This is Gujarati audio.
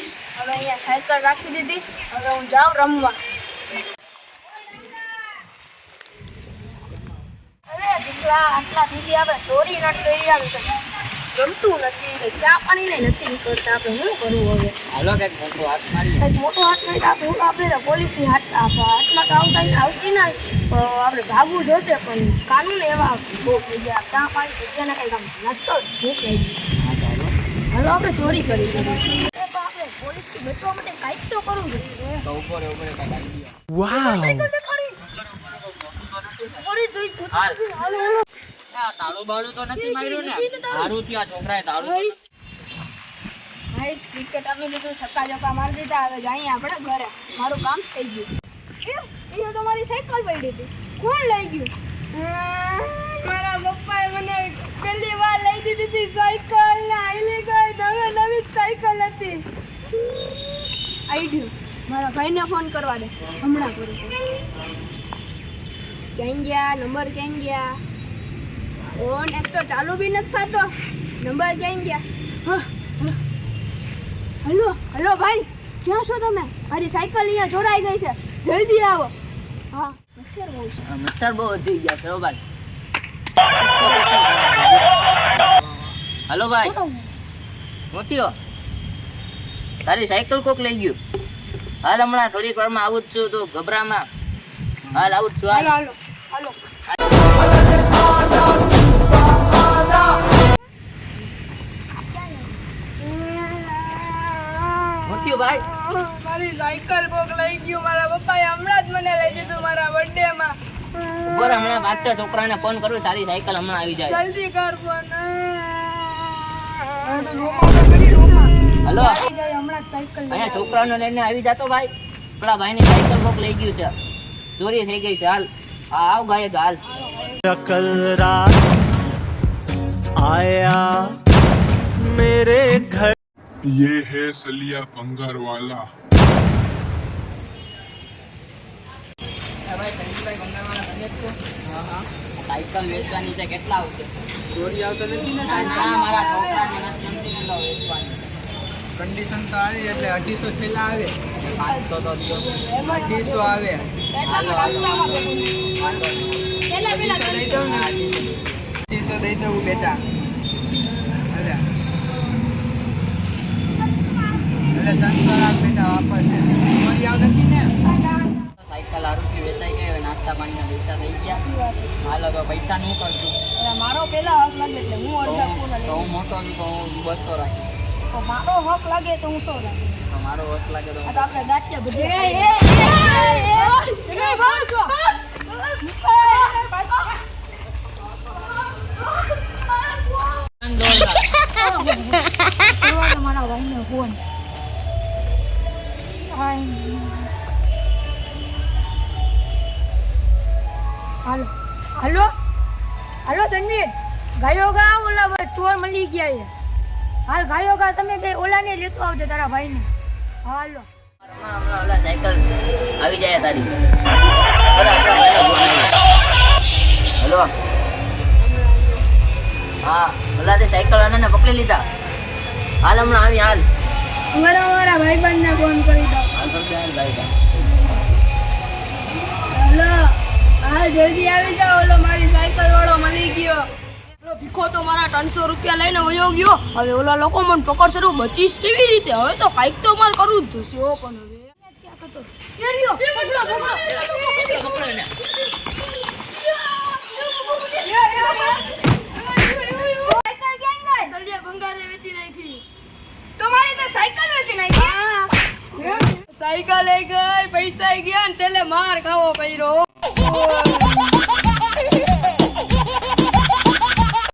ગાઈસ હવે અહીંયા સાયકલ રાખી દીધી, હવે હું જાઉં રમવા. અરે દીકરા આટલા દીદી આપણે ચોરી નટ કરી આવી, ગમતું નથી, ચા પાણી ને નથી નીકળતા, આપણે શું કરવું હવે? હાલો કંઈક મોટો હાથ મારી, કંઈક મોટો હાથ મારી આપણે તો પોલીસની હાથમાં તો આવશે ને, આપણે ભાગવું જોશે, પણ કાનૂન એવા બહુ થઈ ગયા. ચા પાણી ભજીયાને કંઈક આમ નાસ્તો ભૂખ લાગી. હાલો આપણે ચોરી કરી આપણે પોલીસથી બચવા માટે કંઈક તો કરવું જોશે. તો ઉપર કંઈક આવી તાળું બાળું તો નથી માર્યું ને? હારું થયું આ છોકરાએ તાળું. ગાઈસ ક્રિકેટ આપી દીધું, છક્કા ચોક્કા મારી દીધા, હવે જઈએ આપણે ઘરે, મારું કામ થઈ ગયું. એ તો મારી સાયકલ પડી હતી, કોણ લઈ ગયું? મારા પપ્પાએ મને પહેલી વાર લઈ દીધી હતી સાયકલ, ને આઈલી ગઈ નવી સાયકલ હતી. આઈડિયો મારા ભાઈને ફોન કરવા દે, હમણાં કરું. ક્યાં ગયા નંબર? ક્યાં ગયા? ફોન એક તો ચાલુ બી નથી થતો, નંબર ક્યાં ગયા? હલો હલો ભાઈ, ક્યાં છો તમે? મારી સાયકલ અહીંયા ચોરાઈ ગઈ છે, જલ્દી આવો. હા મચ્છર બહુ છે, મચ્છર બહુ વધી ગયા છે ભાઈ. હલો ભાઈ, હું થયો? તારી સાયકલ કોક લઈ ગયું? હાલ હમણાં થોડીક વારમાં આવું જ છું, તું ગભરામાં. હાલ આવું જ છું. હાલો હાલો હાલો. ભાઈ મારી સાયકલ કોક લઈ ગયું, મારા પપ્પાએ હમણાં જ મને લઈ દીધું મારા બર્થડે માં. ઉપર હમણાં બાદશાહ છોકરાને ફોન કરું, સારી સાયકલ હમણાં આવી જાય. જલ્દી કર ફોન. હલો હમણાં સાયકલ અહીંયા છોકરાઓને લઈને આવી જાતો ભાઈ, પેલા ભાઈની સાયકલ કોક લઈ ગયું છે, ચોરી થઈ ગઈ છે. હાલ આવ ગાયક હાલ. कल रात आया मेरे घर, ये है सलिया पंगर वाला. સાયકલ વેચવાની છે, કેટલા આવશે? ચોરી આવતો નથી ને? મારા છોકરાને નથી વેચવાની. કન્ડિશન તો આવી એટલે 250 છેલ્લા આવે, 500 તો દો. 250 આવે. દઈ દઉં ને, 250 દઈ દઉં બેટા. અરે સંતો રાખ બેટા, વાપસ ચોરી આવ નથી ને? સાયકલ આરોગ્ય વેચાઈ ગઈ, હવે નાસ્તા પાણીના પૈસા થઈ ગયા. હાલો તો પૈસા નું કરશું. મારો પેલા હક લાગે એટલે હું અડધા પૂરા તો હું મોટો છું તો હું 200 રાખીશ. તો મારો હક લાગે તો હું 100 રાખીશ. તો મારો વોટ લાગે તો આ તો આપણે ગાંઠિયા બધી મારા ભાઈને ફોન. હાલો હાલો હાલો ધનવીર, ગાયો ગા ઓલા ચોર મળી ગયા છે. હાલ ગાયો ગા તમે બે ઓલાને લેતો આવજો તારા ભાઈને. હાલો હમણાં ઓલા સાયકલ આવી જાય તારી. હેલો હા, ઓલા તે સાયકલ વાળાને પકડી લીધા. હાલ હમણાં આવી. હાલ મારા ભાઈબંધને ફોન કરી દો. હાલ સમજે હાલ ભાઈ. હાલો હાલ જલ્દી આવી જાઓ, ઓલો મારી સાયકલ વાળો મળી ગયો. ઓલો ભીખો તો મારા 300 રૂપિયા લઈને વયો ગયો. હવે ઓલા લોકો મને પકડશે તો બચીશ કેવી રીતે? હવે તો કાંઈક તો મારે કરવું જ જોશે. ઓ પણ હવે ક્યાં કરતો એ રહ્યો. સલિયા ભંગારે વેચી નાખી. તમારી તો સાયકલ વેચી નાખી? સાયકલ લઈ ગઈ, પૈસા ગયા ને છેલ્લે માર ખાવો પડ્યો.